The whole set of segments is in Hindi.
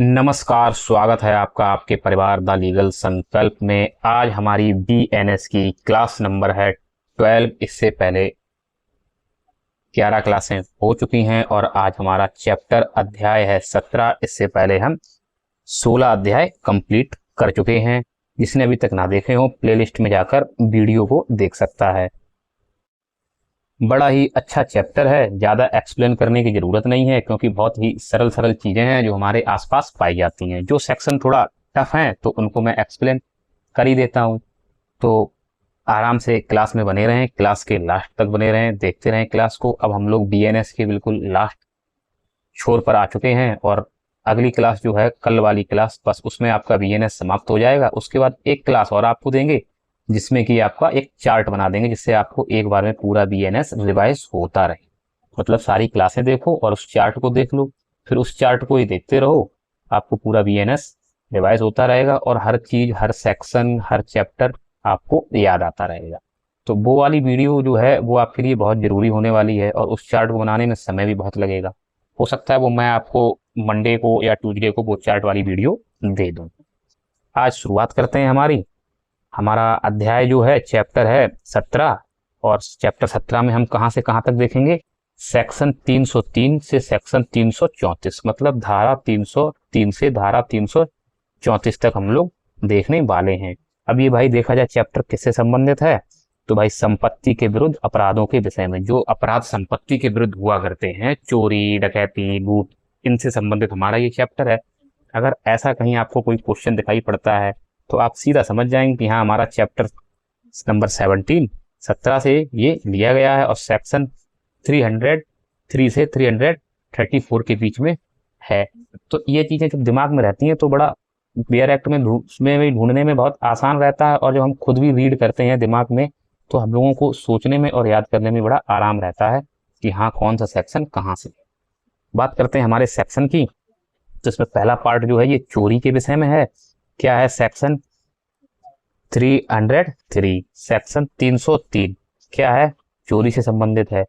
नमस्कार, स्वागत है आपका आपके परिवार द लीगल संकल्प में। आज हमारी बीएनएस की क्लास नंबर है 12। इससे पहले 11 क्लासें हो चुकी हैं और आज हमारा चैप्टर अध्याय है 17। इससे पहले हम 16 अध्याय कंप्लीट कर चुके हैं। जिसने अभी तक ना देखे हो प्लेलिस्ट में जाकर वीडियो को देख सकता है। बड़ा ही अच्छा चैप्टर है, ज़्यादा एक्सप्लेन करने की ज़रूरत नहीं है क्योंकि बहुत ही सरल सरल चीज़ें हैं जो हमारे आसपास पाई जाती हैं। जो सेक्शन थोड़ा टफ हैं तो उनको मैं एक्सप्लेन कर ही देता हूँ। तो आराम से क्लास में बने रहें, क्लास के लास्ट तक बने रहें, देखते रहें क्लास को। अब हम लोग बीएनएस के बिल्कुल लास्ट छोर पर आ चुके हैं और अगली क्लास जो है कल वाली क्लास, बस उसमें आपका बीएनएस समाप्त हो जाएगा। उसके बाद एक क्लास और आपको देंगे जिसमें कि आपका एक चार्ट बना देंगे जिससे आपको एक बार में पूरा बीएनएस रिवाइज होता रहे। मतलब सारी क्लासें देखो और उस चार्ट को देख लो, फिर उस चार्ट को ही देखते रहो, आपको पूरा बीएनएस रिवाइज होता रहेगा और हर चीज, हर सेक्शन, हर चैप्टर आपको याद आता रहेगा। तो वो वाली वीडियो जो है वो आपके लिए बहुत जरूरी होने वाली है और उस चार्ट को बनाने में समय भी बहुत लगेगा। हो सकता है वो मैं आपको मंडे को या ट्यूसडे को वो चार्ट वाली वीडियो दे दूं। आज शुरुआत करते हैं। हमारा अध्याय जो है चैप्टर है 17 और चैप्टर 17 में हम कहां से कहां तक देखेंगे। सेक्शन 303 से सेक्शन 334, मतलब धारा 303 से धारा 334 तक हम लोग देखने वाले हैं। अब ये भाई देखा जाए चैप्टर किससे संबंधित है तो भाई संपत्ति के विरुद्ध अपराधों के विषय में। जो अपराध संपत्ति के विरुद्ध हुआ करते हैं, चोरी, डकैती, लूट, इनसे संबंधित हमारा ये चैप्टर है। अगर ऐसा कहीं आपको कोई क्वेश्चन दिखाई पड़ता है तो आप सीधा समझ जाएंगे कि हाँ, हमारा चैप्टर नंबर 17 से ये लिया गया है और सेक्शन 303 से 334 के बीच में है। तो ये चीजें जब दिमाग में रहती हैं तो बड़ा बेयर एक्ट में उसमें भी ढूंढने में बहुत आसान रहता है और जब हम खुद भी रीड करते हैं दिमाग में तो हम लोगों को सोचने में और याद करने में बड़ा आराम रहता है कि हाँ, कौन सा सेक्शन कहाँ से। बात करते हैं हमारे सेक्शन की। तो इसमें पहला पार्ट जो है ये चोरी के विषय में है। क्या है? सेक्शन 303, सेक्शन 303 क्या है? चोरी से संबंधित है।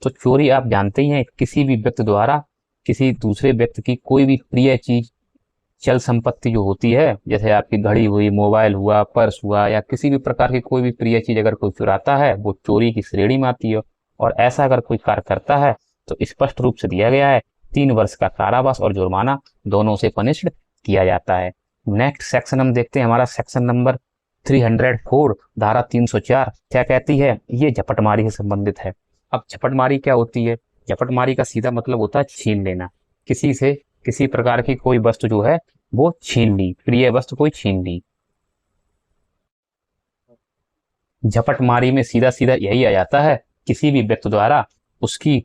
तो चोरी आप जानते ही हैं, किसी भी व्यक्ति द्वारा किसी दूसरे व्यक्ति की कोई भी प्रिय चीज, चल संपत्ति जो होती है, जैसे आपकी घड़ी हुई, मोबाइल हुआ, पर्स हुआ, या किसी भी प्रकार की कोई भी प्रिय चीज अगर कोई चुराता है वो चोरी की श्रेणी में आती है। और ऐसा अगर कोई कार्य करता है तो स्पष्ट रूप से दिया गया है 3 वर्ष का कारावास और जुर्माना दोनों से पनिश्ड किया जाता है। नेक्स्ट सेक्शन हम देखते हैं, हमारा सेक्शन नंबर 304 धारा 304 क्या कहती है? ये झपटमारी से संबंधित है। अब झपटमारी क्या होती है? झपटमारी का सीधा मतलब होता है छीन लेना। किसी से किसी प्रकार की कोई वस्तु जो है वो छीन ली, प्रिय वस्तु कोई छीन ली। झपटमारी में सीधा सीधा यही आ जाता है, किसी भी व्यक्ति द्वारा उसकी,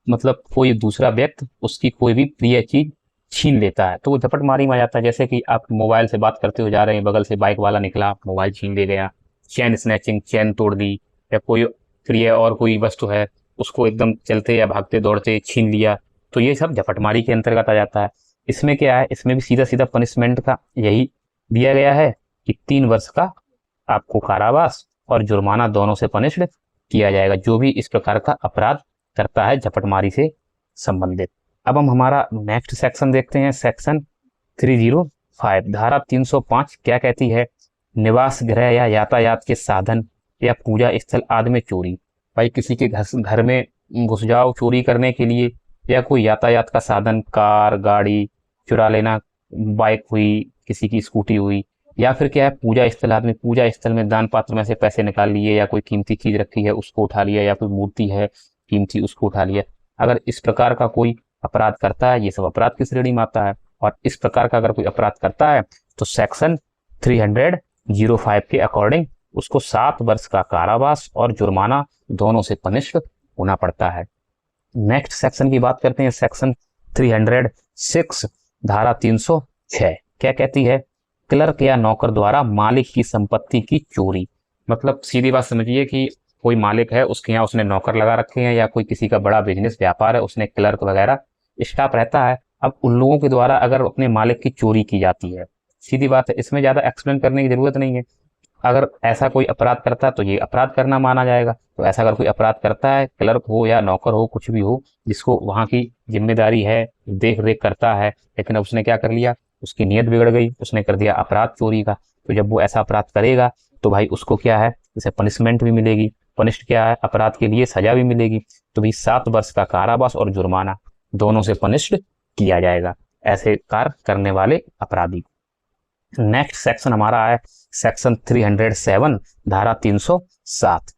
मतलब कोई दूसरा व्यक्ति उसकी कोई भी प्रिय चीज छीन लेता है तो वो झपटमारी में आ जाता है। जैसे कि आप मोबाइल से बात करते हो जा रहे हैं, बगल से बाइक वाला निकला, मोबाइल छीन ले गया। चेन स्नैचिंग, चेन तोड़ दी, या कोई प्रिय और कोई वस्तु है उसको एकदम चलते या भागते दौड़ते छीन लिया, तो ये सब झपटमारी के अंतर्गत आ जाता है। इसमें क्या है? इसमें भी सीधा सीधा पनिशमेंट का यही दिया गया है कि 3 वर्ष का आपको कारावास और जुर्माना दोनों से पनिश्ड किया जाएगा जो भी इस प्रकार का अपराध करता है झपटमारी से संबंधित। अब हम हमारा नेक्स्ट सेक्शन देखते हैं, सेक्शन 305 धारा 305 क्या कहती है? निवास गृह या यातायात के साधन या पूजा स्थल आदि में चोरी। भाई किसी के घर में घुस जाओ चोरी करने के लिए, या कोई यातायात का साधन, कार, गाड़ी चुरा लेना, बाइक हुई, किसी की स्कूटी हुई, या फिर क्या है, पूजा स्थल आदमी, पूजा स्थल में दान पात्र में से पैसे निकाल लिए, या कोई कीमती चीज रखी है उसको उठा लिया, या कोई मूर्ति है कीमती उसको उठा लिया। अगर इस प्रकार का कोई अपराध करता है, ये सब अपराध की श्रेणी में आता है। और इस प्रकार का अगर कोई अपराध करता है तो सेक्शन 305 के अकॉर्डिंग उसको 7 वर्ष का कारावास और जुर्माना दोनों से पनिश्ड होना पड़ता है। नेक्स्ट सेक्शन की बात करते हैं, सेक्शन 306 धारा 306 क्या कहती है? क्लर्क या नौकर द्वारा मालिक की संपत्ति की चोरी। मतलब सीधी बात समझिए कि कोई मालिक है, उसके यहाँ उसने नौकर लगा रखे हैं, या कोई किसी का बड़ा बिजनेस व्यापार है, उसने क्लर्क वगैरह स्टाफ रहता है। अब उन लोगों के द्वारा अगर अपने मालिक की चोरी की जाती है, सीधी बात है, इसमें ज्यादा एक्सप्लेन करने की जरूरत नहीं है। अगर ऐसा कोई अपराध करता है तो ये अपराध करना माना जाएगा। तो ऐसा अगर कोई अपराध करता है, क्लर्क हो या नौकर हो, कुछ भी हो, जिसको वहाँ की जिम्मेदारी है, देख रेख करता है, लेकिन अब उसने क्या कर लिया, उसकी नीयत बिगड़ गई, उसने कर दिया अपराध चोरी का। तो जब वो ऐसा अपराध करेगा तो भाई उसको क्या है, उसे पनिशमेंट भी मिलेगी। पनिष्ड क्या है, अपराध के लिए सजा भी मिलेगी। तो भाई 7 वर्ष का कारावास और जुर्माना दोनों से पनिष्ड किया जाएगा ऐसे कार्य करने वाले अपराधी। नेक्स्ट सेक्शन हमारा है सेक्शन 307 धारा 307।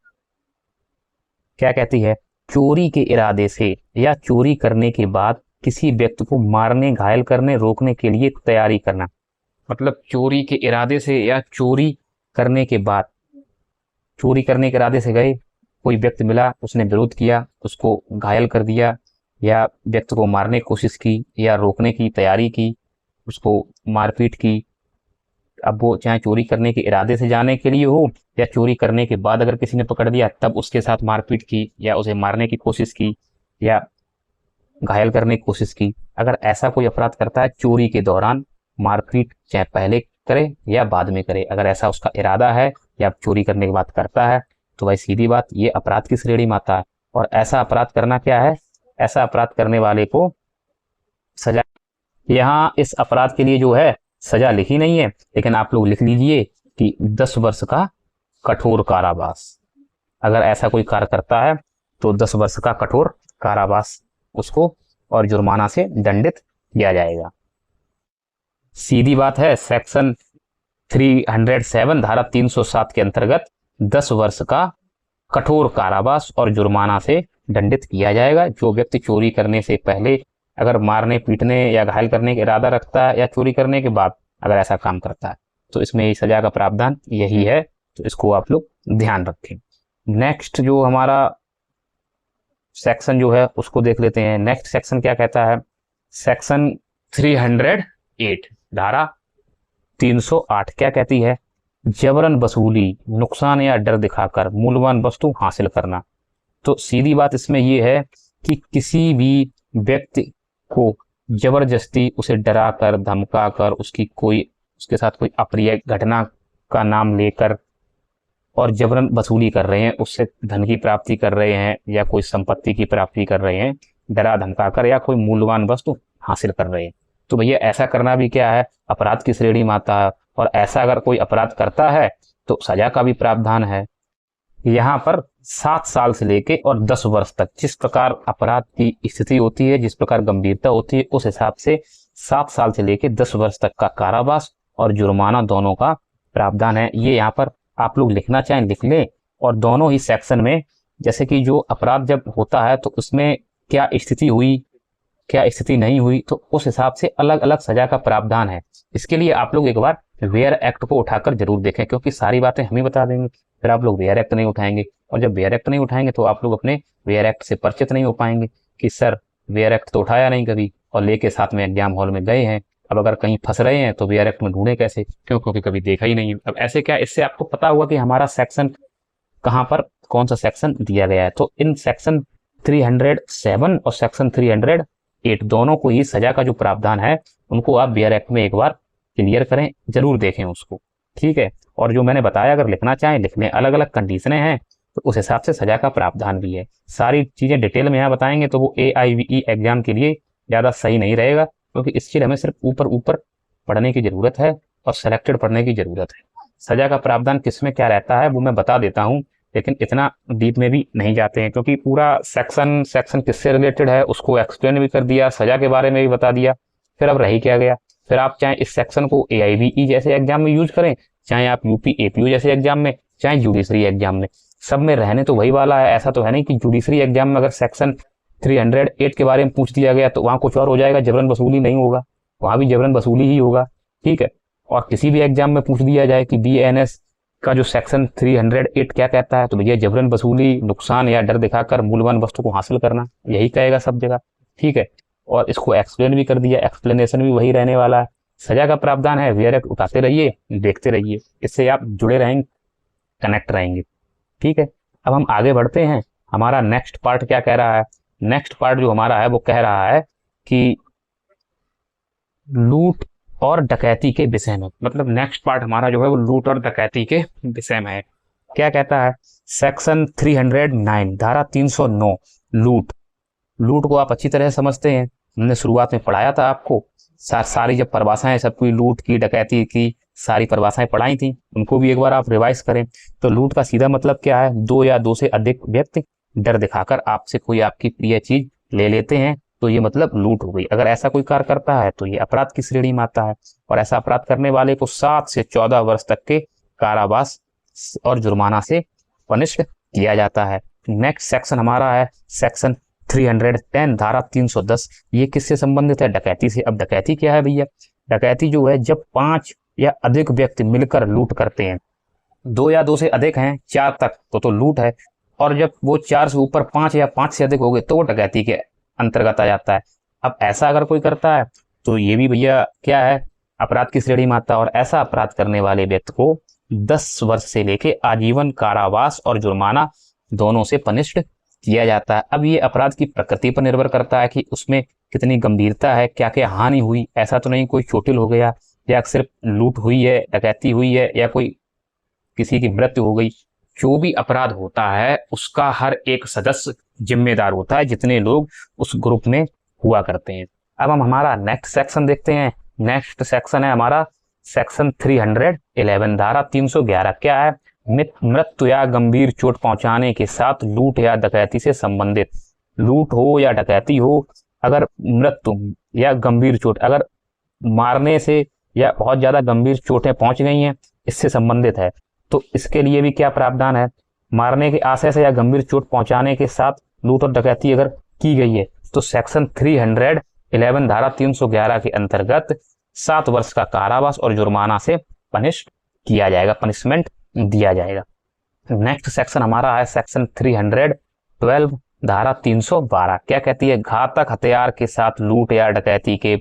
क्या कहती है, चोरी के इरादे से या चोरी करने के बाद किसी व्यक्ति को मारने, घायल करने, रोकने के लिए तैयारी करना। मतलब चोरी के इरादे से या चोरी करने के बाद, चोरी करने के इरादे से गए, कोई व्यक्ति मिला, उसने विरोध किया, उसको घायल कर दिया, या व्यक्ति को मारने की कोशिश की या रोकने की तैयारी की, उसको मारपीट की। अब वो चाहे चोरी करने के इरादे से जाने के लिए हो या चोरी करने के बाद अगर किसी ने पकड़ दिया तब उसके साथ मारपीट की या उसे मारने की कोशिश की या घायल करने की कोशिश की, अगर ऐसा कोई अपराध करता है चोरी के दौरान, मारपीट चाहे पहले करे या बाद में करे, अगर ऐसा उसका इरादा है या चोरी करने के बाद करता है, तो भाई सीधी बात ये अपराध की श्रेणी में आता है। और ऐसा अपराध करना क्या है, ऐसा अपराध करने वाले को सजा। यहाँ इस अपराध के लिए जो है सजा लिखी नहीं है, लेकिन आप लोग लिख लीजिए कि 10 वर्ष का कठोर कारावास। अगर ऐसा कोई कार्य करता है तो 10 वर्ष का कठोर कारावास उसको और जुर्माना से दंडित किया जाएगा। सीधी बात है, सेक्शन 307 धारा 307 के अंतर्गत 10 वर्ष का कठोर कारावास और जुर्माना से दंडित किया जाएगा जो व्यक्ति चोरी करने से पहले अगर मारने, पीटने या घायल करने का इरादा रखता है या चोरी करने के बाद अगर ऐसा काम करता है तो इसमें सजा का प्रावधान यही है। तो इसको आप लोग ध्यान रखें। नेक्स्ट जो हमारा सेक्शन जो है उसको देख लेते हैं। नेक्स्ट सेक्शन क्या कहता है, सेक्शन 308 धारा 308 क्या कहती है, जबरन वसूली, नुकसान या डर दिखाकर मूल्यवान वस्तु हासिल करना। तो सीधी बात इसमें यह है कि किसी भी व्यक्ति को जबरदस्ती उसे डरा कर, धमका कर, उसके साथ कोई अप्रिय घटना का नाम लेकर और जबरन वसूली कर रहे हैं, उससे धन की प्राप्ति कर रहे हैं या कोई संपत्ति की प्राप्ति कर रहे हैं, डरा धमका कर, या कोई मूल्यवान वस्तु हासिल कर रहे हैं, तो भैया ऐसा करना भी क्या है, अपराध की श्रेणी में आता है। और ऐसा अगर कोई अपराध करता है तो सजा का भी प्रावधान है। यहाँ पर 7 साल से लेके और 10 वर्ष तक, जिस प्रकार अपराध की स्थिति होती है, जिस प्रकार गंभीरता होती है, उस हिसाब से 7 साल से लेके 10 वर्ष तक का कारावास और जुर्माना दोनों का प्रावधान है। ये यहाँ पर आप लोग लिखना चाहें लिख लें। और दोनों ही सेक्शन में जैसे कि जो अपराध जब होता है तो उसमें क्या स्थिति हुई, क्या स्थिति नहीं हुई, तो उस हिसाब से अलग अलग सजा का प्रावधान है। इसके लिए आप लोग एक बार वेयर एक्ट को उठाकर जरूर देखें, क्योंकि सारी बातें हम ही बता देंगे, फिर आप लोग वेयर एक्ट नहीं उठाएंगे, और जब वेयर एक्ट नहीं उठाएंगे तो आप लोग अपने वेयर एक्ट से परिचित नहीं हो पाएंगे कि सर वेयर एक्ट तो उठाया नहीं कभी और लेके साथ में एग्जाम हॉल में गए हैं, अब अगर कहीं फंस रहे हैं तो वेयर एक्ट में ढूंढे कैसे, क्योंकि कभी देखा ही नहीं है। अब ऐसे क्या, इससे आपको पता हुआ कि हमारा सेक्शन कहाँ पर कौन सा सेक्शन दिया गया है। तो इन सेक्शन 307 और सेक्शन 308 दोनों को ही सजा का जो प्रावधान है उनको आप वेयर एक्ट में एक बार क्लियर करें, जरूर देखें उसको, ठीक है। और जो मैंने बताया अगर लिखना चाहें लिख लें, अलग अलग कंडीशनें हैं तो उस हिसाब से सजा का प्रावधान भी है। सारी चीजें डिटेल में यहाँ बताएंगे तो वो AIVE एग्जाम के लिए ज्यादा सही नहीं रहेगा, क्योंकि इसके लिए हमें सिर्फ ऊपर ऊपर पढ़ने की जरूरत है और सिलेक्टेड पढ़ने की जरूरत है। सजा का प्रावधान किसमें क्या रहता है वो मैं बता देता हूँ, लेकिन इतना डीप में भी नहीं जाते हैं, क्योंकि पूरा सेक्शन किससे रिलेटेड है उसको एक्सप्लेन भी कर दिया, सजा के बारे में भी बता दिया, फिर अब रही क्या गया। फिर आप चाहे इस सेक्शन को AIVE जैसे एग्जाम में यूज करें, चाहे आप UP APU जैसे एग्जाम में, चाहे जुडिशरी एग्जाम में, सब में रहने तो वही वाला है। ऐसा तो है नहीं कि जुडिशरी एग्जाम में अगर सेक्शन 308 के बारे में पूछ दिया गया तो वहां कुछ और हो जाएगा, जबरन वसूली नहीं होगा, वहां भी जबरन वसूली ही होगा, ठीक है। और किसी भी एग्जाम में पूछ दिया जाए कि BNS का जो सेक्शन 308 क्या कहता है, तो भैया जबरन वसूली, नुकसान या डर दिखाकर मूल्यवान वस्तु को हासिल करना, यही कहेगा सब जगह, ठीक है। और इसको एक्सप्लेन भी कर दिया, एक्सप्लेनेशन भी वही रहने वाला है। सजा का प्रावधान है, वेयर एक्ट उठाते रहिए, देखते रहिए, इससे आप जुड़े रहेंगे, कनेक्ट रहेंगे, ठीक है। अब हम आगे बढ़ते हैं, हमारा नेक्स्ट पार्ट क्या कह रहा है। नेक्स्ट पार्ट जो हमारा है वो कह रहा है कि लूट और डकैती के विषय में। मतलब नेक्स्ट पार्ट हमारा जो है वो लूट और डकैती के विषय में है। क्या कहता है? सेक्शन 309 धारा 309 लूट। लूट को आप अच्छी तरह समझते हैं, हमने शुरुआत में पढ़ाया था आपको। सारी जब परिभाषाएं सबकी लूट की डकैती की सारी परिभाषाएं पढ़ाई थी, उनको भी एक बार आप रिवाइज करें। तो लूट का सीधा मतलब क्या है? दो या दो से अधिक व्यक्ति डर दिखाकर आपसे कोई आपकी प्रिय चीज ले लेते हैं, तो ये मतलब लूट हो गई। अगर ऐसा कोई कार्य करता है तो ये अपराध की श्रेणी में आता है, और ऐसा अपराध करने वाले को 7 से 14 वर्ष तक के कारावास और जुर्माना से पनिश्ड किया जाता है। नेक्स्ट सेक्शन हमारा है सेक्शन 310 धारा 310। ये किससे संबंधित है? डकैती से। अब डकैती क्या है भैया? डकैती जो है जब 5 या अधिक व्यक्ति मिलकर लूट करते हैं। 2 या 2 से अधिक हैं, 4 तक तो लूट है, और जब वो 4 से ऊपर 5 या 5 से अधिक हो गए तो वो डकैती के अंतर्गत आ जाता है। अब ऐसा अगर कोई करता है तो ये भी भैया क्या है? अपराध की श्रेणी में आता है, और ऐसा अपराध करने वाले व्यक्ति को 10 वर्ष से लेके आजीवन कारावास और जुर्माना दोनों से पनिश्ड किया जाता है। अब ये अपराध की प्रकृति पर निर्भर करता है कि उसमें कितनी गंभीरता है, क्या क्या हानि हुई। ऐसा तो नहीं कोई चोटिल हो गया, या सिर्फ लूट हुई है, डकैती हुई है, या कोई किसी की मृत्यु हो गई। जो भी अपराध होता है उसका हर एक सदस्य जिम्मेदार होता है, जितने लोग उस ग्रुप में हुआ करते हैं। अब हम हमारा नेक्स्ट सेक्शन देखते हैं। नेक्स्ट सेक्शन है हमारा सेक्शन 311 धारा 311। क्या है? मृत्यु या गंभीर चोट पहुंचाने के साथ लूट या डकैती से संबंधित। लूट हो या डकैती हो, अगर मृत्यु या गंभीर चोट, अगर मारने से या बहुत ज्यादा गंभीर चोटें पहुंच गई हैं, इससे संबंधित है, तो इसके लिए भी क्या प्रावधान है? मारने के आशय से या गंभीर चोट पहुंचाने के साथ लूट और डकैती अगर की गई है तो सेक्शन 311 धारा 311 के अंतर्गत 7 वर्ष का कारावास और जुर्माना से पनिश किया जाएगा, पनिशमेंट दिया जाएगा। नेक्स्ट सेक्शन हमारा है सेक्शन 312 धारा 312। क्या कहती है? घातक हथियार के साथ लूट या डकैती के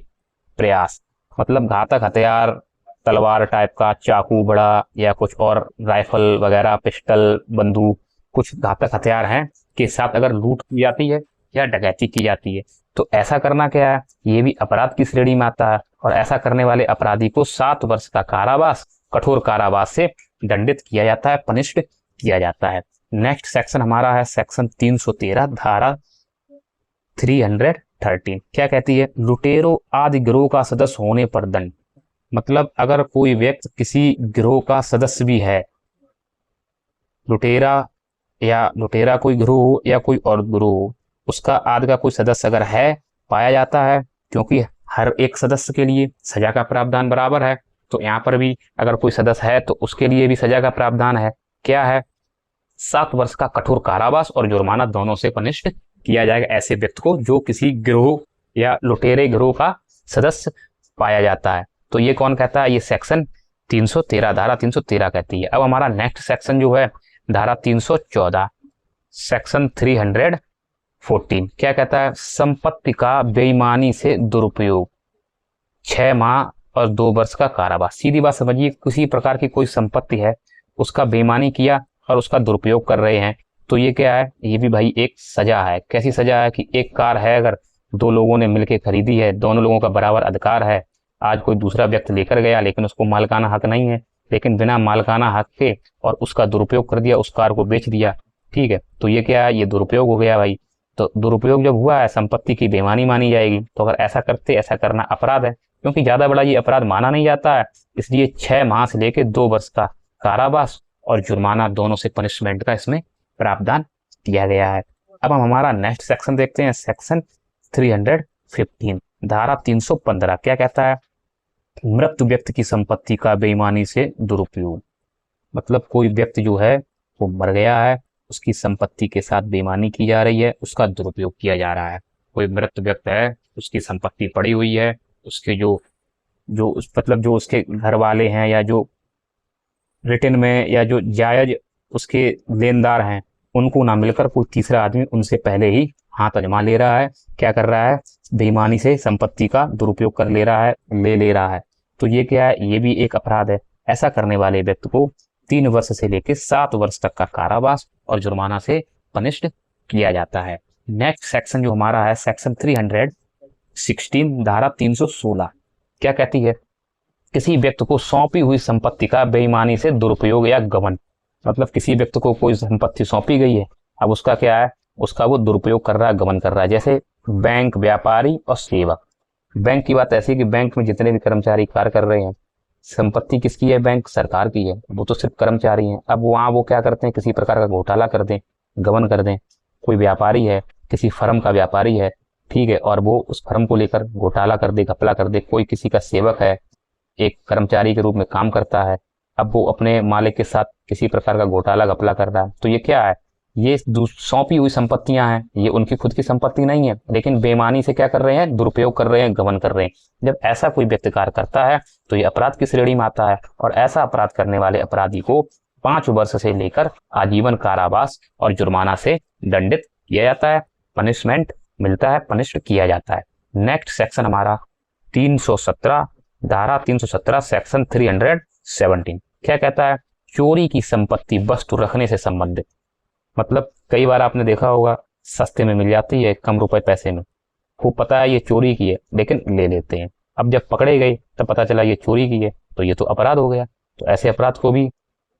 प्रयास। मतलब घातक हथियार, तलवार टाइप का, चाकू बड़ा, या कुछ और राइफल वगैरह, पिस्टल, बंदूक, कुछ घातक हथियार हैं के साथ अगर लूट की जाती है या डकैती की जाती है तो ऐसा करना क्या है? ये भी अपराध की श्रेणी में आता है, और ऐसा करने वाले अपराधी को 7 वर्ष का कारावास, कठोर कारावास से दंडित किया जाता है, पनिश्ड किया जाता है। नेक्स्ट सेक्शन हमारा है सेक्शन 313 धारा 313। क्या कहती है? लुटेरों आदि गिरोह का सदस्य होने पर दंड। मतलब अगर कोई व्यक्ति किसी गिरोह का सदस्य भी है, लुटेरा कोई गिरोह हो या कोई और गिरोह हो, उसका आदि का कोई सदस्य अगर है, पाया जाता है, क्योंकि हर एक सदस्य के लिए सजा का प्रावधान बराबर है, तो यहाँ पर भी अगर कोई सदस्य है तो उसके लिए भी सजा का प्रावधान है। क्या है? 7 वर्ष का कठोर कारावास और जुर्माना दोनों से पनिश्ड किया जाएगा ऐसे व्यक्ति को जो किसी गिरोह या लुटेरे गिरोह का सदस्य पाया जाता है। तो ये कौन कहता है? ये सेक्शन 313 धारा 313 कहती है। अब हमारा नेक्स्ट सेक्शन जो है धारा 314 सेक्शन 314। क्या कहता है? संपत्ति का बेईमानी से दुरुपयोग, 6 माह और 2 वर्ष का कारावास। सीधी बात समझिए, किसी प्रकार की कोई संपत्ति है, उसका बेईमानी किया और उसका दुरुपयोग कर रहे हैं, तो ये क्या है? ये भी भाई एक सजा है। कैसी सजा है? कि एक कार है, अगर 2 लोगों ने मिलकर खरीदी है, दोनों लोगों का बराबर अधिकार है, आज कोई दूसरा व्यक्ति लेकर गया लेकिन उसको मालिकाना हक नहीं है, लेकिन बिना मालिकाना हक के और उसका दुरुपयोग कर दिया, उस कार को बेच दिया, ठीक है, तो ये क्या है? ये दुरुपयोग हो गया भाई। तो दुरुपयोग जब हुआ है, संपत्ति की बेईमानी मानी जाएगी। तो अगर ऐसा करना अपराध है, क्योंकि ज्यादा बड़ा ये अपराध माना नहीं जाता है, इसलिए 6 माह से लेकर 2 वर्ष का कारावास और जुर्माना दोनों से पनिशमेंट का इसमें प्रावधान दिया गया है। अब हम हमारा नेक्स्ट सेक्शन देखते हैं, सेक्शन 315 धारा 315। क्या कहता है? मृत व्यक्ति की संपत्ति का बेईमानी से दुरुपयोग। मतलब कोई व्यक्ति जो है वो मर गया है, उसकी संपत्ति के साथ बेईमानी की जा रही है, उसका दुरुपयोग किया जा रहा है। कोई मृत व्यक्ति है, उसकी संपत्ति पड़ी हुई है, उसके जो मतलब जो उसके घर वाले हैं, या जो रिटर्न में या जो जायज उसके लेनदार हैं, उनको ना मिलकर कोई तीसरा आदमी उनसे पहले ही हाथ आजमा ले रहा है, क्या कर रहा है? बेईमानी से संपत्ति का दुरुपयोग कर ले रहा है। तो ये क्या है? ये भी एक अपराध है। ऐसा करने वाले व्यक्ति को 3 वर्ष से लेकर 7 वर्ष तक का कारावास और जुर्माना से पनिश्ड किया जाता है। नेक्स्ट सेक्शन जो हमारा है सेक्शन 316 धारा 316। क्या कहती है? किसी व्यक्ति को सौंपी हुई संपत्ति का बेईमानी से दुरुपयोग या गबन। मतलब किसी व्यक्ति को कोई संपत्ति सौंपी गई है, अब उसका क्या है, उसका वो दुरुपयोग कर रहा है, गबन कर रहा है। जैसे बैंक, व्यापारी और सेवक। बैंक की बात ऐसी है कि बैंक में जितने भी कर्मचारी कार्य कर रहे हैं, संपत्ति किसकी है, बैंक सरकार की है, वो तो सिर्फ कर्मचारी हैं। अब वहाँ वो क्या करते हैं, किसी प्रकार का घोटाला कर दें, गबन कर दें। कोई व्यापारी है, किसी फर्म का व्यापारी है, ठीक है, और वो उस फर्म को लेकर घोटाला कर दे, घपला कर दे। कोई किसी का सेवक है, एक कर्मचारी के रूप में काम करता है, अब वो अपने मालिक के साथ किसी प्रकार का घोटाला घपला कर रहा है, तो ये क्या है, ये सौंपी हुई संपत्तियां हैं, ये उनकी खुद की संपत्ति नहीं है, लेकिन बेईमानी से क्या कर रहे हैं, दुरुपयोग कर रहे हैं, गबन कर रहे हैं। जब ऐसा कोई व्यक्ति कार्य करता है तो ये अपराध की श्रेणी में आता है, और ऐसा अपराध करने वाले अपराधी को 5 वर्ष से लेकर आजीवन कारावास और जुर्माना से दंडित किया जाता है, पनिशमेंट मिलता है, पनिश्ड किया जाता है। नेक्स्ट सेक्शन हमारा 317, धारा 317 सेक्शन 317 क्या कहता है, चोरी की संपत्ति वस्तु रखने से संबंधित। मतलब कई बार आपने देखा होगा, सस्ते में मिल जाती है, कम रुपए पैसे में, खूब पता है ये चोरी की है, लेकिन ले लेते हैं। अब जब पकड़े गए तब पता चला ये चोरी की है, तो ये तो अपराध हो गया। तो ऐसे अपराध को भी,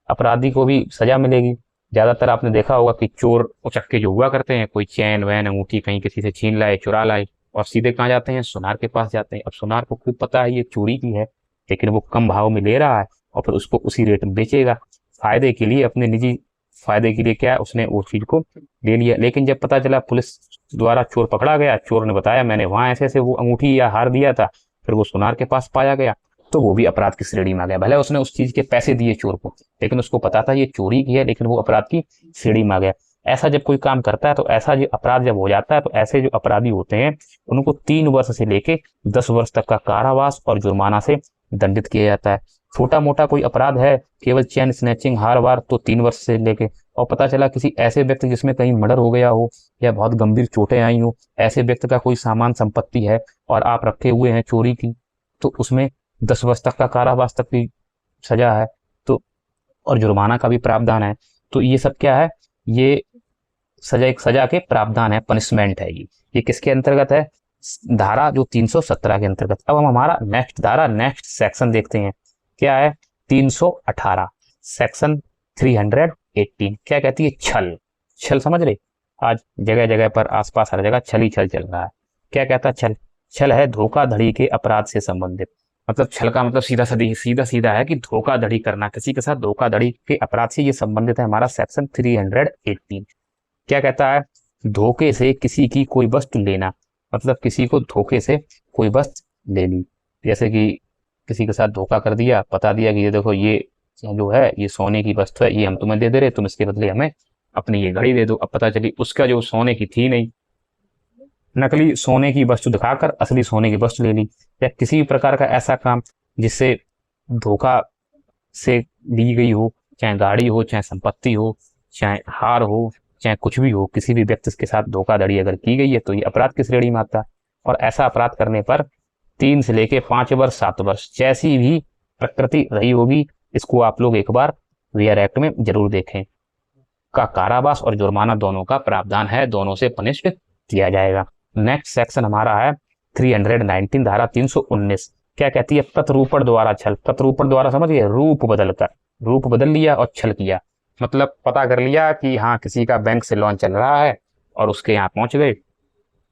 अपराधी को भी सजा मिलेगी। ज्यादातर आपने देखा होगा कि चोर उचक्के जो हुआ करते हैं, कोई चैन वैन अंगूठी कहीं किसी से छीन लाए, चुरा लाए, और सीधे कहाँ जाते हैं, सुनार के पास जाते हैं। अब सुनार को खूब पता है ये चोरी की है, लेकिन वो कम भाव में ले रहा है और फिर उसको उसी रेट में बेचेगा, फायदे के लिए, अपने निजी फायदे के लिए क्या है, उसने उस चीज को ले लिया। लेकिन जब पता चला, पुलिस द्वारा चोर पकड़ा गया, चोर ने बताया मैंने वहां ऐसे ऐसे वो अंगूठी या हार दिया था, फिर वो सुनार के पास पाया गया, तो वो भी अपराध की श्रेणी में आ गया। भले उसने उस चीज के पैसे दिए चोर को, लेकिन उसको पता था ये चोरी की है, लेकिन वो अपराध की श्रेणी में आ गया। ऐसा जब कोई काम करता है, तो ऐसा जो अपराध जब हो जाता है, तो ऐसे जो अपराधी होते हैं उनको 3 वर्ष से लेके 10 वर्ष तक का कारावास और जुर्माना से दंडित किया जाता है। छोटा मोटा कोई अपराध है, केवल चेन स्नैचिंग, हार वार, तो 3 वर्ष से लेके, और पता चला किसी ऐसे व्यक्ति जिसमें कहीं मर्डर हो गया हो या बहुत गंभीर चोटें आई हो, ऐसे व्यक्ति का कोई सामान संपत्ति है और आप रखे हुए हैं चोरी की, तो उसमें 10 वर्ष तक का कारावास तक की सजा है, तो और जुर्माना का भी प्रावधान है। तो ये सब क्या है, ये सजा के प्रावधान है, पनिशमेंट है। ये किसके अंतर्गत है, धारा जो 317 के अंतर्गत। अब हम हमारा नेक्स्ट धारा, नेक्स्ट सेक्शन देखते हैं, क्या है, 318 सेक्शन 318 क्या कहती है, छल। छल समझ रहे, आज जगह जगह पर, आसपास हर जगह छल ही छल चल रहा है। क्या कहता है छल, छल है धोखाधड़ी के अपराध से संबंधित। मतलब छल का मतलब सीधा सीधा है कि धोखाधड़ी करना, किसी के साथ धोखाधड़ी के अपराध से ये संबंधित है हमारा सेक्शन 318। क्या कहता है, धोखे से किसी की कोई वस्तु लेना, मतलब किसी को धोखे से कोई वस्तु ले ली, जैसे कि किसी के साथ धोखा कर दिया, बता दिया कि ये देखो ये जो है ये सोने की वस्तु है, ये हम तुम्हें दे दे रहे, तुम इसके बदले हमें अपनी ये घड़ी दे दो। अब पता चली उसका जो सोने की थी नहीं, नकली सोने की वस्तु दिखाकर असली सोने की वस्तु ले ली। या किसी भी प्रकार का ऐसा काम जिससे धोखा से ली गई हो, चाहे गाड़ी हो, चाहे संपत्ति हो, चाहे हार हो, चाहे कुछ भी हो, किसी भी व्यक्ति के साथ धोखाधड़ी अगर की गई है तो ये अपराध की श्रेणी में आता है। और ऐसा अपराध करने पर 3 से लेके 5 वर्ष 7 वर्ष, जैसी भी प्रकृति रही होगी, इसको आप लोग एक बार वेयर एक्ट में जरूर देखें, का कारावास और जुर्माना दोनों का प्रावधान है, दोनों से पनिश्ड किया जाएगा। नेक्स्ट सेक्शन हमारा है 319 धारा 319 क्या कहती है, प्रतिरूपण द्वारा छल। प्रतिरूपण द्वारा समझिए, रूप बदलकर, रूप बदल लिया और छल किया। मतलब पता कर लिया कि हाँ किसी का बैंक से लोन चल रहा है और उसके यहाँ पहुंच गए,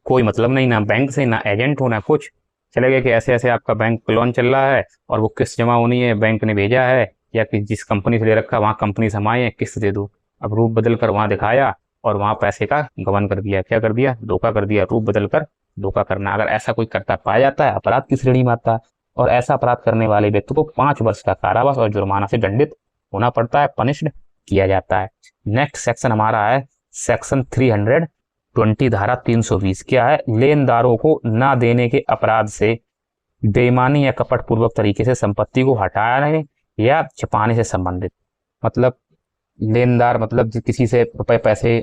कोई मतलब नहीं ना बैंक से, ना एजेंट हो, ना कुछ, चले गए कि ऐसे ऐसे आपका बैंक लोन चल रहा है और वो किस्त जमा होनी है, बैंक ने भेजा है, या कि जिस कंपनी से ले रखा वहाँ कंपनी से हम आए हैं, किस्त दे दो। अब रूप बदल कर वहाँ दिखाया और वहाँ पैसे का गबन कर दिया, क्या कर दिया, धोखा कर दिया, रूप बदल कर धोखा करना। अगर ऐसा कोई करता पाया जाता है, अपराध की श्रेणी में आता है, और ऐसा अपराध करने वाले व्यक्ति को 5 वर्ष का कारावास और जुर्माना से दंडित होना पड़ता है, पनिश्ड किया जाता है। नेक्स्ट सेक्शन हमारा है सेक्शन 320 धारा 320 क्या है, लेनदारों को ना देने के अपराध से बेईमानी या कपट पूर्वक तरीके से संपत्ति को हटाने या छिपाने से संबंधित। मतलब लेनदार, मतलब किसी से रुपए पैसे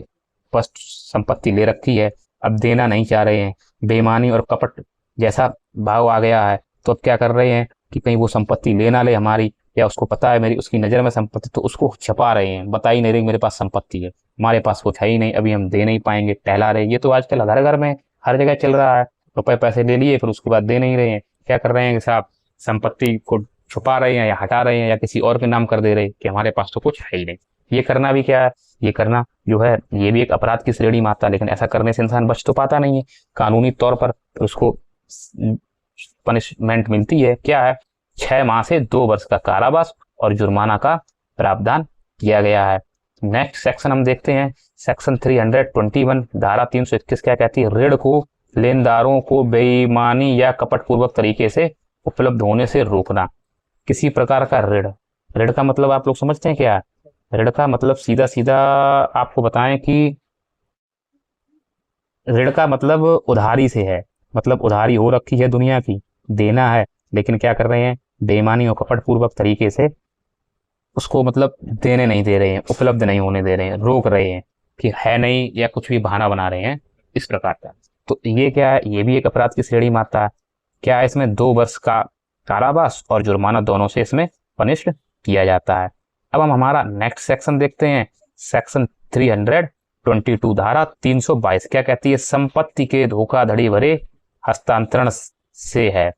वस्तु संपत्ति ले रखी है, अब देना नहीं चाह रहे हैं, बेईमानी और कपट जैसा भाव आ गया है, तो अब क्या कर रहे हैं कि कहीं वो संपत्ति ले ना ले हमारी, या उसको पता है मेरी उसकी नज़र में संपत्ति, तो उसको छुपा रहे हैं, बता ही नहीं रहे मेरे पास संपत्ति है, हमारे पास कुछ है ही नहीं, अभी हम दे नहीं पाएंगे, टहला रहे। ये तो आजकल घर घर में हर जगह चल रहा है, रुपए पैसे ले लिए फिर उसके बाद दे नहीं रहे हैं। क्या कर रहे हैं कि साहब संपत्ति को छुपा रहे हैं या हटा रहे हैं या किसी और के नाम कर दे रहे हैं कि हमारे पास तो कुछ है ही नहीं। ये करना भी क्या है, ये करना जो है ये भी एक अपराध की श्रेणी में आता है, लेकिन ऐसा करने से इंसान बच तो पाता नहीं है कानूनी तौर पर। उसको पनिशमेंट मिलती है, क्या है, 6 माह से 2 वर्ष का कारावास और जुर्माना का प्रावधान किया गया है। नेक्स्ट सेक्शन हम देखते हैं, सेक्शन 321 धारा 321 क्या कहती है, ऋण को लेनदारों को बेईमानी या कपटपूर्वक तरीके से उपलब्ध होने से रोकना। किसी प्रकार का ऋण, ऋण का मतलब आप लोग समझते हैं क्या है? ऋण का मतलब सीधा सीधा आपको बताएं कि ऋण का मतलब उधारी से है, मतलब उधारी हो रखी है दुनिया की, देना है, लेकिन क्या कर रहे हैं, बेईमानी और कपटपूर्वक तरीके से उसको मतलब देने नहीं दे रहे हैं, उपलब्ध नहीं होने दे रहे हैं, रोक रहे हैं कि है नहीं या कुछ भी बहाना बना रहे हैं इस प्रकार का। तो ये क्या है, ये भी एक अपराध की श्रेणी में आता है। क्या है, इसमें 2 वर्ष का कारावास और जुर्माना दोनों से इसमें पनिश्ड किया जाता है। अब हम हमारा नेक्स्ट सेक्शन देखते हैं, सेक्शन 322 धारा 322 क्या कहती है, संपत्ति के धोखाधड़ी भरे हस्तांतरण से है,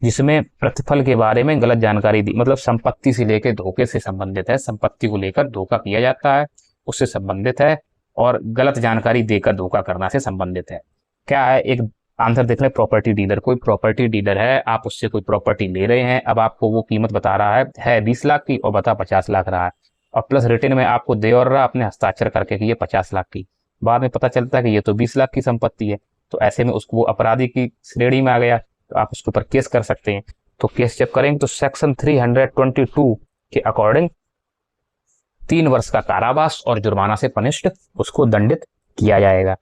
जिसमें प्रतिफल के बारे में गलत जानकारी दी, मतलब संपत्ति से लेकर धोखे से संबंधित है, संपत्ति को लेकर धोखा किया जाता है उससे संबंधित है, और गलत जानकारी देकर धोखा करना से संबंधित है। क्या है, एक आंसर देख लें, प्रॉपर्टी डीलर, कोई प्रॉपर्टी डीलर है, आप उससे कोई प्रॉपर्टी ले रहे हैं, अब आपको वो कीमत बता रहा है 20 लाख की और बता 50 लाख रहा है, और प्लस रिटर्न में आपको दे और रहा अपने हस्ताक्षर करके कि ये 50 लाख की, बाद में पता चलता है कि ये तो 20 लाख की संपत्ति है, तो ऐसे में उसको वो अपराधी की श्रेणी में आ गया, तो आप उसके ऊपर केस कर सकते हैं। तो केस जब करेंगे तो सेक्शन 322 के अकॉर्डिंग 3 वर्ष का कारावास और जुर्माना से पनिष्ड उसको दंडित किया जाएगा।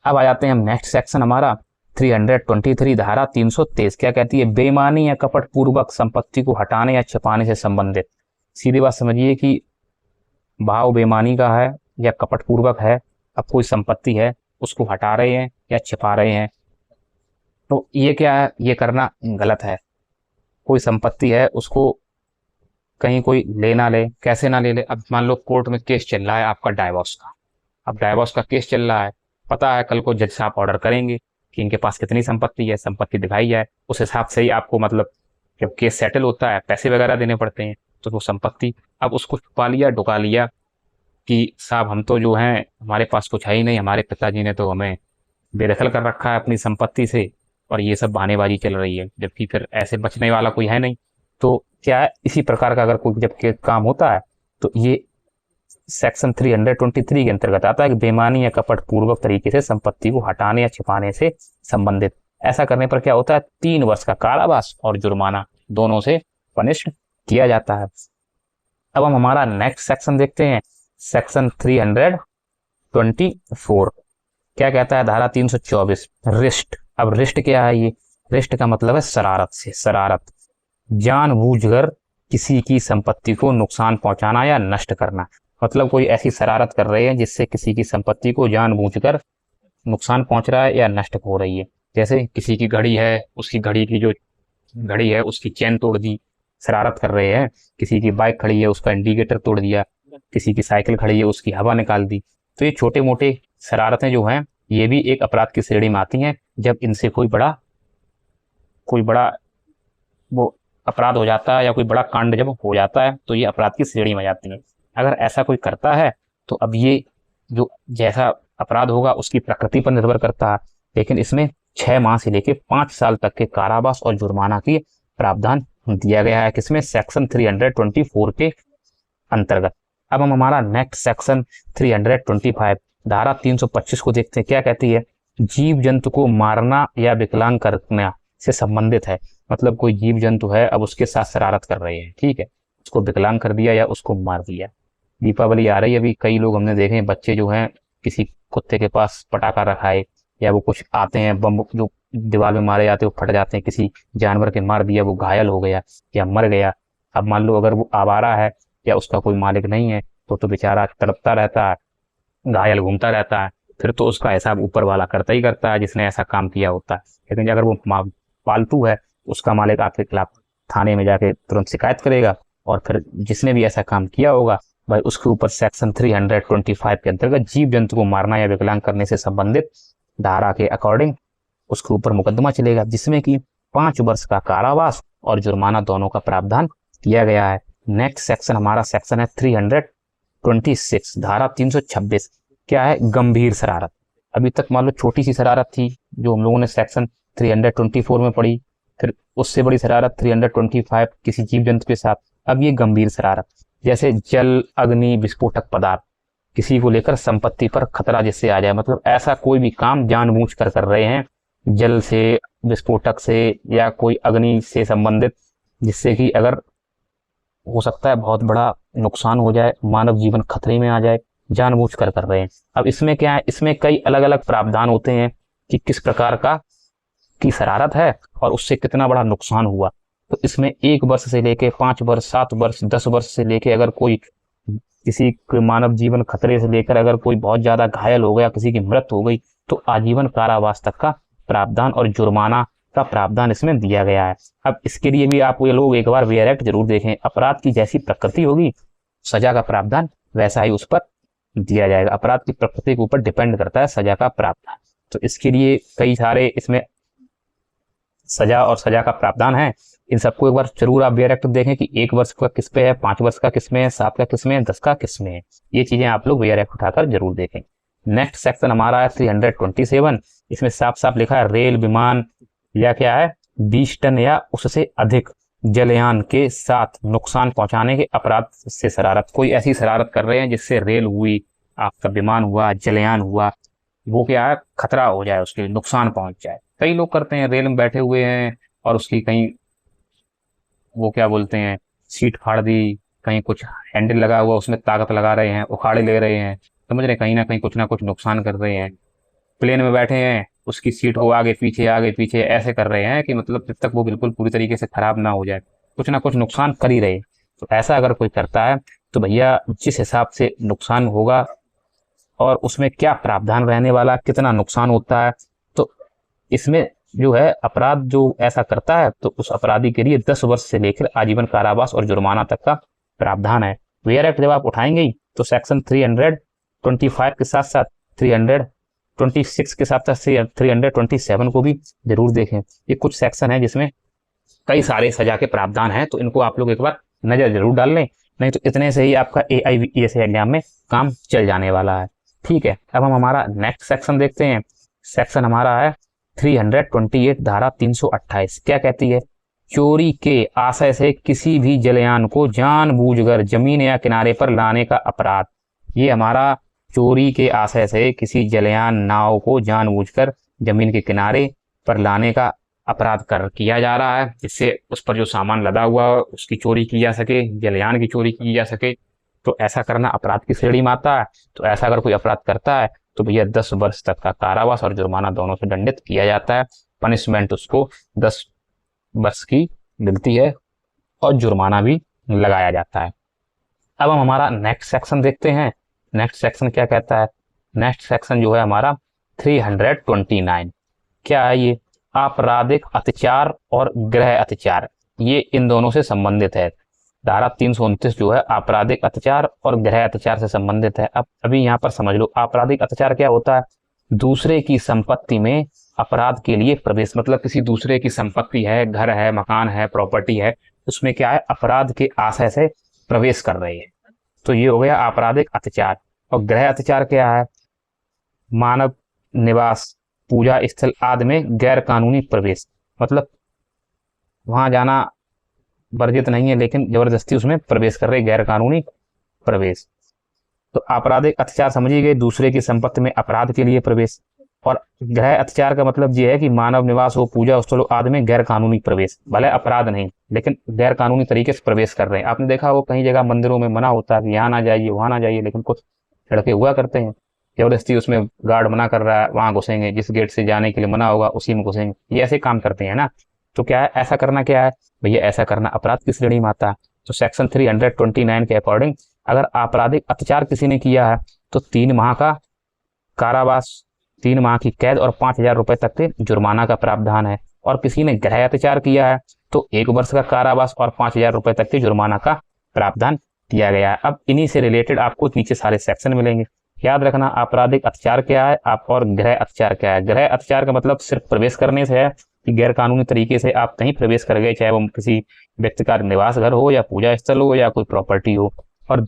अब आ जाते हैं हम नेक्स्ट सेक्शन हमारा 323 धारा 323 क्या कहती है, बेईमानी या कपट पूर्वक संपत्ति को हटाने या छिपाने से संबंधित। सीधी बात समझिए कि भाव बेईमानी का है या कपट पूर्वक है, अब कोई संपत्ति है उसको हटा रहे हैं या छिपा रहे हैं, तो ये क्या है, ये करना गलत है। कोई संपत्ति है उसको कहीं कोई ले ना ले, कैसे ना ले ले, अब मान लो कोर्ट में केस चल रहा है आपका डाइवोर्स का, अब डाइवोर्स का केस चल रहा है, पता है कल को जज साहब ऑर्डर करेंगे कि इनके पास कितनी संपत्ति है, संपत्ति दिखाई जाए, उस हिसाब से ही आपको मतलब जब केस सेटल होता है पैसे वगैरह देने पड़ते हैं, तो वो संपत्ति अब उसको छुपा लिया, ढुका लिया कि साहब हम तो जो हैं हमारे पास कुछ है ही नहीं, हमारे पिताजी ने तो हमें बेदखल कर रखा है अपनी संपत्ति से, और ये सब बहानेबाजी चल रही है, जबकि फिर ऐसे बचने वाला कोई है नहीं। तो क्या है, इसी प्रकार का अगर कोई जब के काम होता है तो ये सेक्शन 323 के अंतर्गत आता है कि बेईमानी या कपट पूर्वक तरीके से संपत्ति को हटाने या छिपाने से संबंधित। ऐसा करने पर क्या होता है, 3 वर्ष का कारावास और जुर्माना दोनों से पनिश्ड किया जाता है। अब हम हमारा नेक्स्ट सेक्शन देखते हैं, सेक्शन 324 क्या कहता है, धारा 324 रिस्ट। अब रिस्ट क्या है, ये रिस्ट का मतलब है शरारत से, शरारत, जानबूझकर किसी की संपत्ति को नुकसान पहुंचाना या नष्ट करना, मतलब कोई ऐसी शरारत कर रहे हैं जिससे किसी की संपत्ति को जानबूझकर नुकसान पहुंच रहा है या नष्ट हो रही है। जैसे किसी की घड़ी है, उसकी घड़ी की जो घड़ी है उसकी चेन तोड़ दी, शरारत कर रहे हैं, किसी की बाइक खड़ी है उसका इंडिकेटर तोड़ दिया, किसी की साइकिल खड़ी है उसकी हवा निकाल दी। तो ये छोटे मोटे शरारतें जो हैं ये भी एक अपराध की श्रेणी में आती हैं, जब इनसे कोई बड़ा वो अपराध हो जाता है या कोई बड़ा कांड जब हो जाता है तो ये अपराध की श्रेणी में जाती है। अगर ऐसा कोई करता है तो अब ये जो जैसा अपराध होगा उसकी प्रकृति पर निर्भर करता है, लेकिन इसमें 6 माह से लेकर 5 साल तक के कारावास और जुर्माना की प्रावधान दिया गया है, किसमें, सेक्शन 324 के अंतर्गत। अब हम हमारा नेक्स्ट सेक्शन 325 धारा 325 को देखते हैं, क्या कहती है, जीव जंतु को मारना या विकलांग करना से संबंधित है, मतलब कोई जीव जंतु है अब उसके साथ शरारत कर रहे हैं, ठीक है, उसको विकलांग कर दिया या उसको मार दिया। दीपावली आ रही है, अभी कई लोग हमने देखे हैं बच्चे जो हैं किसी कुत्ते के पास पटाखा रखा है या वो कुछ आते हैं बम जो दीवार में मारे जाते हैं वो फट जाते हैं, किसी जानवर के मार दिया वो घायल हो गया या मर गया। अब मान लो अगर वो आवारा है या उसका कोई मालिक नहीं है तो बेचारा तड़पता रहता है, घायल घूमता रहता है, फिर तो उसका हिसाब ऊपर वाला करता ही करता है जिसने ऐसा काम किया होता है। लेकिन अगर वो पालतू है उसका मालिक आपके खिलाफ थाने में जाके तुरंत शिकायत करेगा, और फिर जिसने भी ऐसा काम किया होगा भाई उसके ऊपर सेक्शन 325 के अंतर्गत जीव जंतु को मारना या विकलांग करने से संबंधित धारा के अकॉर्डिंग उसके ऊपर मुकदमा चलेगा, जिसमें कि 5 वर्ष का कारावास और जुर्माना दोनों का प्रावधान किया गया है। नेक्स्ट सेक्शन हमारा सेक्शन है 326, धारा 326 क्या है, गंभीर शरारत। अभी तक मान लो छोटी सी शरारत थी जो हम लोगों ने सेक्शन 324 में पढ़ी, फिर उससे बड़ी शरारत 325 किसी जीव जंतु के साथ। अब ये गंभीर शरारत, जैसे जल, अग्नि, विस्फोटक पदार्थ, किसी को लेकर संपत्ति पर खतरा जिससे आ जाए, मतलब ऐसा कोई भी काम जानबूझकर कर रहे हैं, जल से, विस्फोटक से या कोई अग्नि से संबंधित, जिससे कि अगर हो सकता है बहुत बड़ा नुकसान हो जाए, मानव जीवन खतरे में आ जाए, जानबूझकर कर रहे हैं। अब इसमें क्या है, इसमें कई अलग अलग प्रावधान होते हैं कि किस प्रकार की शरारत है और उससे कितना बड़ा नुकसान हुआ। तो इसमें 1 वर्ष से लेके 5 वर्ष, 7 वर्ष, 10 वर्ष से लेके अगर कोई किसी मानव जीवन खतरे से लेकर अगर कोई बहुत ज्यादा घायल हो गया, किसी की मृत्यु हो गई, तो आजीवन कारावास तक का प्रावधान और जुर्माना का प्रावधान इसमें दिया गया है। अब इसके लिए भी आप ये लोग एक बार वेयर एक्ट जरूर देखें। अपराध की जैसी प्रकृति होगी, सजा का प्रावधान वैसा ही उस पर दिया जाएगा। अपराध की प्रकृति के ऊपर डिपेंड करता है सजा का प्रावधान। तो इसके लिए कई सारे इसमें सजा और सजा का प्रावधान है। इन सबको एक बार जरूर आप वेयर एक्ट देखें कि 1 वर्ष का किस पे है, 5 वर्ष का किस में है, 7 का किस में है, 10 का किस में है। ये चीजें आप लोग वेयर एक्ट उठाकर जरूर देखें। नेक्स्ट सेक्शन हमारा है 327। इसमें साफ साफ लिखा है रेल, विमान या क्या है 20 टन या उससे अधिक जलयान के साथ नुकसान पहुंचाने के अपराध से शरारत। कोई ऐसी शरारत कर रहे हैं जिससे रेल हुई, आपका विमान हुआ, जलयान हुआ, वो क्या है खतरा हो जाए, उसके नुकसान पहुंच जाए। कई लोग करते हैं, रेल में बैठे हुए हैं और उसकी कहीं वो क्या बोलते हैं सीट फाड़ दी, कहीं कुछ हैंडल लगा हुआ उसमें ताकत लगा रहे हैं, उखाड़े ले रहे हैं, समझ रहे, कहीं ना कुछ नुकसान कर रहे हैं। प्लेन में बैठे हैं, उसकी सीट को आगे पीछे ऐसे कर रहे हैं कि मतलब जब तक वो बिल्कुल पूरी तरीके से खराब ना हो जाए, कुछ ना कुछ नुकसान कर ही रहे। तो ऐसा अगर कोई करता है तो भैया जिस हिसाब से नुकसान होगा और उसमें क्या प्रावधान रहने वाला, कितना नुकसान होता है, तो इसमें जो है अपराध जो ऐसा करता है तो उस अपराधी के लिए 10 वर्ष से लेकर आजीवन कारावास और जुर्माना तक का प्रावधान है। वेयर एक्ट जब आप उठाएंगे ही तो सेक्शन 325 के साथ साथ 326 के साथ साथ 327 को भी जरूर देखें। ये कुछ सेक्शन है जिसमें कई सारे सजा के प्रावधान हैं, तो इनको आप लोग एक बार नजर जरूर डाल लें, नहीं तो इतने से ही आपका AIVES एग्जाम में काम चल जाने वाला है। ठीक है, अब हम हमारा नेक्स्ट सेक्शन देखते हैं। सेक्शन हमारा है 328, धारा 328 क्या कहती है, चोरी के आशय से किसी भी जलयान को जानबूझकर जमीन या किनारे पर लाने का अपराध। ये हमारा चोरी के आशय से किसी जलयान, नाव को जानबूझकर जमीन के किनारे पर लाने का अपराध किया जा रहा है, जिससे उस पर जो सामान लदा हुआ है उसकी चोरी की जा सके, जलयान की चोरी की जा सके। तो ऐसा करना अपराध की श्रेणी में आता है। तो ऐसा अगर कोई अपराध करता है तो भैया 10 वर्ष तक का कारावास और जुर्माना दोनों से दंडित किया जाता है। पनिशमेंट उसको 10 वर्ष की मिलती है और जुर्माना भी लगाया जाता है। अब हम हमारा नेक्स्ट सेक्शन देखते हैं। नेक्स्ट सेक्शन क्या कहता है, नेक्स्ट सेक्शन जो है हमारा 329 क्या है, ये आपराधिक अत्याचार और गृह अत्याचार, ये इन दोनों से संबंधित है। धारा 329 जो है आपराधिक अत्याचार और गृह अत्याचार से संबंधित है। अब अभी यहाँ पर समझ लो आपराधिक अत्याचार क्या होता है, दूसरे की संपत्ति में अपराध के लिए प्रवेश, मतलब किसी दूसरे की संपत्ति है, घर है, मकान है, प्रॉपर्टी है, उसमें क्या है अपराध के आशय से प्रवेश कर रहे हैं, तो ये हो गया आपराधिक अत्याचार। और गृह अत्याचार क्या है, मानव निवास, पूजा स्थल आदि में गैर कानूनी प्रवेश, मतलब वहां जाना वर्जित नहीं है लेकिन जबरदस्ती उसमें प्रवेश कर रहे, गैर कानूनी प्रवेश। तो आपराधिक अत्याचार समझिए गए दूसरे की संपत्ति में अपराध के लिए प्रवेश, और गृह अत्याचार का मतलब ये है कि मानव निवास हो, पूजा स्थल आदि में गैर कानूनी प्रवेश, भले अपराध नहीं लेकिन गैर कानूनी तरीके से प्रवेश कर रहे हैं। आपने देखा वो कई जगह मंदिरों में मना होता है कि यहाँ ना जाइए, वहां ना जाइए, लेकिन कुछ लड़के हुआ करते हैं जबरदस्ती उसमें गार्ड मना कर रहा है वहां घुसेंगे, जिस गेट से जाने के लिए मना होगा उसी में घुसेंगे, ये ऐसे काम करते हैं ना। तो क्या है ऐसा करना, क्या है भैया ऐसा करना अपराध की श्रेणी में आता है। तो सेक्शन 329 के अकॉर्डिंग अगर आपराधिक अत्याचार किसी ने किया है तो 3 माह का कारावास, 3 माह की कैद और 5,000 रुपए तक के जुर्माना का प्रावधान है। और किसी ने गृह अत्याचार किया है तो 1 वर्ष का कारावास और 5,000 रुपए तक के जुर्माना का प्रावधान किया गया है। अब इन्हीं से रिलेटेड आपको नीचे सारे सेक्शन मिलेंगे। याद रखना आपराधिक अत्याचार क्या है आप और गृह अत्याचार क्या है। गृह अत्याचार का मतलब सिर्फ प्रवेश करने से है, कि गैर कानूनी तरीके से आप कहीं प्रवेश कर गए, चाहे वो किसी व्यक्ति का निवास घर हो या पूजा स्थल हो या कोई प्रॉपर्टी हो। और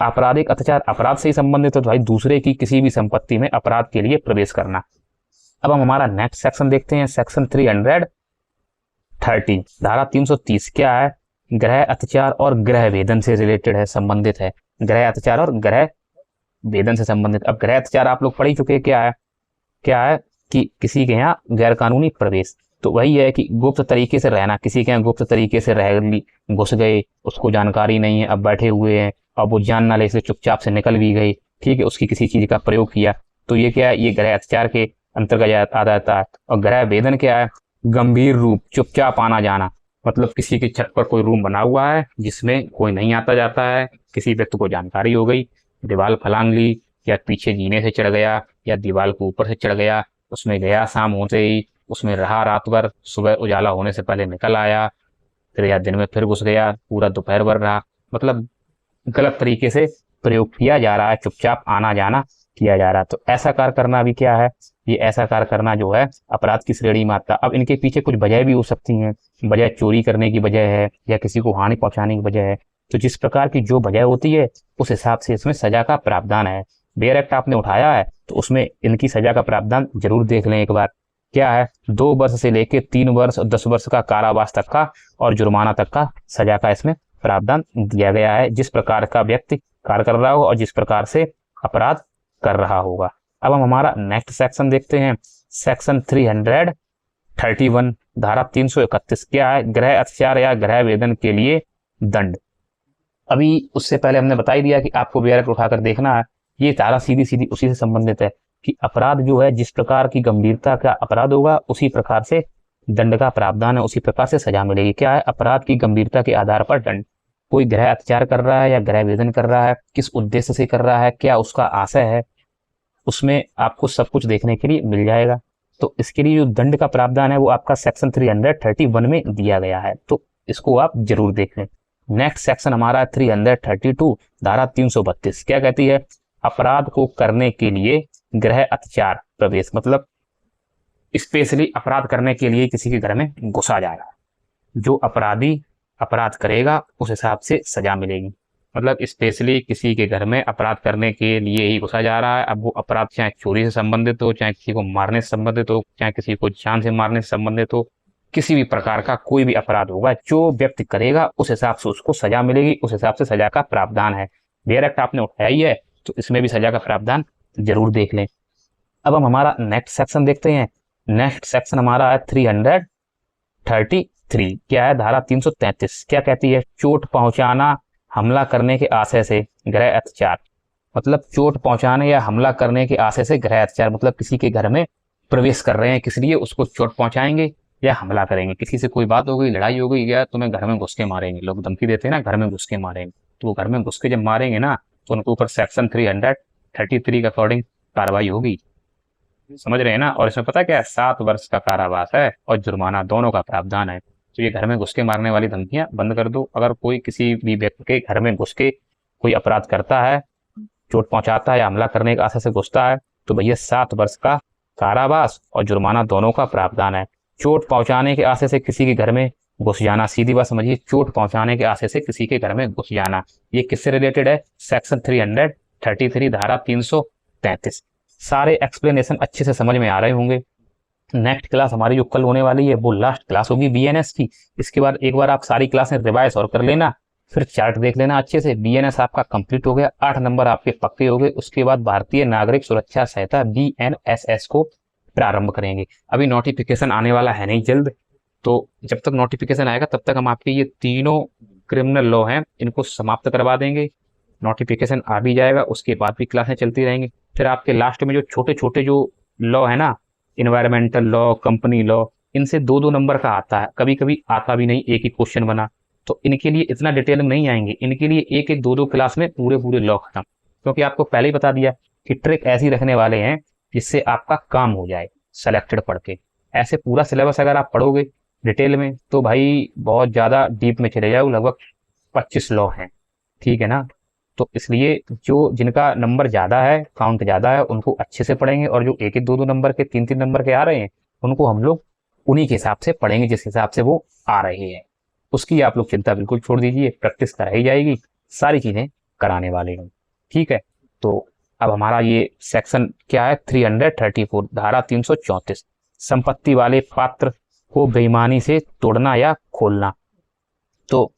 आपराधिक अत्याचार अपराध से ही संबंधित हो तो भाई दूसरे की किसी भी संपत्ति में अपराध के लिए प्रवेश करना। अब हम हमारा नेक्स्ट सेक्शन देखते हैं, सेक्शन 330 धारा 330 क्या है? गृह अत्याचार और गृह वेदन से रिलेटेड है, संबंधित है। गृह अत्याचार और गृह वेदन से संबंधित। अब गृह अत्याचार आप लोग पढ़ ही चुके, क्या है कि किसी के यहाँ गैर कानूनी प्रवेश, तो वही है कि गुप्त तरीके से रहना, किसी के यहाँ गुप्त तरीके से घुस गए, उसको जानकारी नहीं है, अब बैठे हुए हैं, अब वो जान ना ले इसलिए चुपचाप से निकल भी गई, ठीक है, उसकी किसी चीज का प्रयोग किया, तो ये क्या है? ये गृह अत्याचार के अंतर्गत आ जाता है। और गृह वेदन क्या है? गंभीर रूप, चुपचाप आना जाना, मतलब किसी की छत पर कोई रूम बना हुआ है जिसमें कोई नहीं आता जाता है, किसी व्यक्ति को जानकारी हो गई, दीवार फलांग ली, या पीछे जीने से चढ़ गया, या दीवार के ऊपर से चढ़ गया, उसमें गया, शाम होते ही उसमें रहा रात भर, सुबह उजाला होने से पहले निकल आया, फिर या दिन में फिर घुस गया, पूरा दोपहर भर रहा, मतलब गलत तरीके से प्रयोग किया जा रहा है, चुपचाप आना जाना किया जा रहा है। तो ऐसा कार्य करना भी क्या है? ये ऐसा कार्य करना जो है अपराध की श्रेणी में आता है। अब इनके पीछे कुछ वजह भी हो सकती हैं, वजह चोरी करने की वजह है या किसी को हानि पहुंचाने की वजह है, तो जिस प्रकार की जो वजह होती है उस हिसाब से इसमें सजा का प्रावधान है। बेयर एक्ट आपने उठाया है तो उसमें इनकी सजा का प्रावधान जरूर देख लें एक बार। क्या है? 2 वर्ष से लेकर 3 वर्ष और 10 वर्ष का कारावास तक का और जुर्माना तक का सजा का इसमें प्रावधान दिया गया है, जिस प्रकार का व्यक्ति कार्य कर रहा हो और जिस प्रकार से अपराध कर रहा होगा। अब हम हमारा नेक्स्ट सेक्शन देखते हैं, सेक्शन 331 धारा 331 क्या है? गृह अत्याचार या गृह वेदन के लिए दंड। अभी उससे पहले हमने बता ही दिया कि आपको बेयर एक्ट उठाकर देखना है, ये धारा सीधी सीधी उसी से संबंधित है कि अपराध जो है जिस प्रकार की गंभीरता का अपराध होगा उसी प्रकार से दंड का प्रावधान है, उसी प्रकार से सजा मिलेगी। क्या है? अपराध की गंभीरता के आधार पर दंड। कोई गृह अत्याचार कर रहा है या गृह वेदन कर रहा है, किस उद्देश्य से कर रहा है, क्या उसका आशय है, उसमें आपको सब कुछ देखने के लिए मिल जाएगा। तो इसके लिए जो दंड का प्रावधान है वो आपका सेक्शन 331 में दिया गया है, तो इसको आप जरूर देख लें। नेक्स्ट सेक्शन हमारा 332 धारा 332 क्या कहती है? अपराध को करने के लिए गृह अत्याचार प्रवेश, मतलब स्पेशली अपराध करने के लिए किसी के घर में घुसा जा रहा है, जो अपराधी अपराध करेगा उस हिसाब से सजा मिलेगी। मतलब स्पेशली किसी के घर में अपराध करने के लिए ही घुसा जा रहा है। अब वो अपराध चाहे चोरी से संबंधित हो, चाहे किसी को मारने से संबंधित हो, चाहे किसी को जान से मारने से संबंधित हो, किसी भी प्रकार का कोई भी अपराध होगा, जो व्यक्ति करेगा उस हिसाब से उसको सजा मिलेगी, उस हिसाब से सजा का प्रावधान है। बेयर एक्ट आपने उठाया ही है तो इसमें भी सजा का प्रावधान जरूर देख लें। अब हम हमारा नेक्स्ट सेक्शन देखते हैं। नेक्स्ट सेक्शन हमारा है 333 क्या है? धारा 333 क्या कहती है? चोट पहुंचाना, हमला करने के आशय से गृह अत्याचार, मतलब चोट पहुंचाने या हमला करने के आशय से गृह अत्याचार, मतलब किसी के घर में प्रवेश कर रहे हैं किस लिए, उसको चोट पहुंचाएंगे या हमला करेंगे। किसी से कोई बात हो गई, लड़ाई हो गई, या तुम्हें घर में घुस के मारेंगे, लोग धमकी देते हैं ना, घर में घुस के मारेंगे, तो वो घर में घुस के जब मारेंगे ना तो उनके ऊपर सेक्शन 333 के अकॉर्डिंग कार्रवाई होगी, समझ रहे हैं ना। और इसमें पता क्या है? 7 वर्ष का कारावास है और जुर्माना, दोनों का प्रावधान है। तो ये घर में घुस के मारने वाली धमकियां बंद कर दो। अगर कोई किसी भी व्यक्ति के घर में घुस के कोई अपराध करता है, चोट पहुंचाता है या हमला करने के आशय से घुसता है, तो भैया 7 वर्ष का कारावास और जुर्माना दोनों का प्रावधान है। चोट पहुंचाने के आशय से किसी के घर में घुस जाना, सीधी बात समझिए, चोट पहुंचाने के आशय से किसी के घर में घुस जाना, ये किससे रिलेटेड है? सेक्शन 333 धारा 333। सारे एक्सप्लेनेशन अच्छे से समझ में आ रहे होंगे। नेक्स्ट क्लास हमारी जो कल होने वाली है वो लास्ट क्लास होगी बीएनएस की। इसके बाद एक बार आप सारी क्लासें रिवाइज और कर लेना, फिर चार्ट देख लेना अच्छे से। बीएनएस आपका कंप्लीट हो गया, 8 नंबर आपके पक्के हो गए। उसके बाद भारतीय नागरिक सुरक्षा संहिता बीएनएसएस को प्रारंभ करेंगे। अभी नोटिफिकेशन आने वाला है नहीं जल्द, तो जब तक नोटिफिकेशन आएगा तब तक हम आपके ये तीनों क्रिमिनल लॉ हैं इनको समाप्त करवा देंगे। नोटिफिकेशन आ भी जाएगा, उसके बाद भी क्लासें चलती रहेंगी। फिर आपके लास्ट में जो छोटे छोटे जो लॉ है ना, इन्वायरमेंटल लॉ, कंपनी लॉ, इनसे 2-2 नंबर का आता है, कभी कभी आता भी नहीं, एक ही क्वेश्चन बना, तो इनके लिए इतना डिटेल में नहीं आएंगे। इनके लिए 1-1, 2-2 क्लास में पूरे लॉ खत्म, क्योंकि आपको पहले ही बता दिया कि ट्रिक ऐसी रखने वाले हैं जिससे आपका काम हो जाए सेलेक्टेड पढ़ के। ऐसे पूरा सिलेबस अगर आप पढ़ोगे डिटेल में तो भाई बहुत ज़्यादा डीप में चले जाओ, लगभग 25 लॉ हैं, ठीक है ना। तो इसलिए जो जिनका नंबर ज़्यादा है, काउंट ज़्यादा है, उनको अच्छे से पढ़ेंगे, और जो 1-1, 2-2 नंबर के, 3-3 नंबर के आ रहे हैं उनको हम लोग उन्हीं के हिसाब से पढ़ेंगे जिस हिसाब से वो आ रहे हैं। उसकी आप लोग चिंता बिल्कुल छोड़ दीजिए, प्रैक्टिस कराई जाएगी, सारी चीज़ें कराने वाले हैं। ठीक है, तो अब हमारा ये सेक्शन क्या है, 334 धारा 334, संपत्ति वाले पात्र को बेईमानी से तोड़ना या खोलना। तो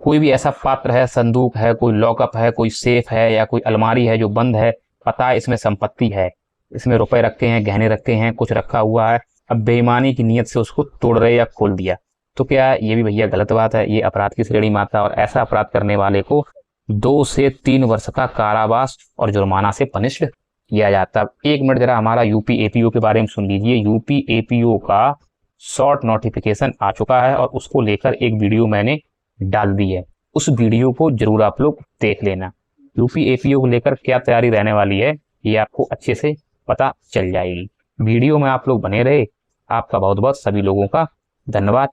कोई भी ऐसा पात्र है, संदूक है, कोई लॉकअप है, कोई सेफ है या कोई अलमारी है जो बंद है, पता है इसमें संपत्ति है, इसमें रुपए रखे हैं, गहने रखे हैं, कुछ रखा हुआ है, अब बेईमानी की नीयत से उसको तोड़ रहे या खोल दिया, तो क्या ये भी भैया गलत बात है, ये अपराध की श्रेणी में आता है और ऐसा अपराध करने वाले को 2 से 3 वर्ष का कारावास और जुर्माना से पनिश्ड किया जाता है। 1 मिनट जरा हमारा यूपी एपीओ के बारे में सुन लीजिए। यूपी एपीओ का शॉर्ट नोटिफिकेशन आ चुका है और उसको लेकर एक वीडियो मैंने डाल दी है, उस वीडियो को जरूर आप लोग देख लेना। यूपी एपीओ को लेकर क्या तैयारी रहने वाली है ये आपको अच्छे से पता चल जाएगी। वीडियो में आप लोग बने रहे। आपका बहुत बहुत सभी लोगों का धन्यवाद।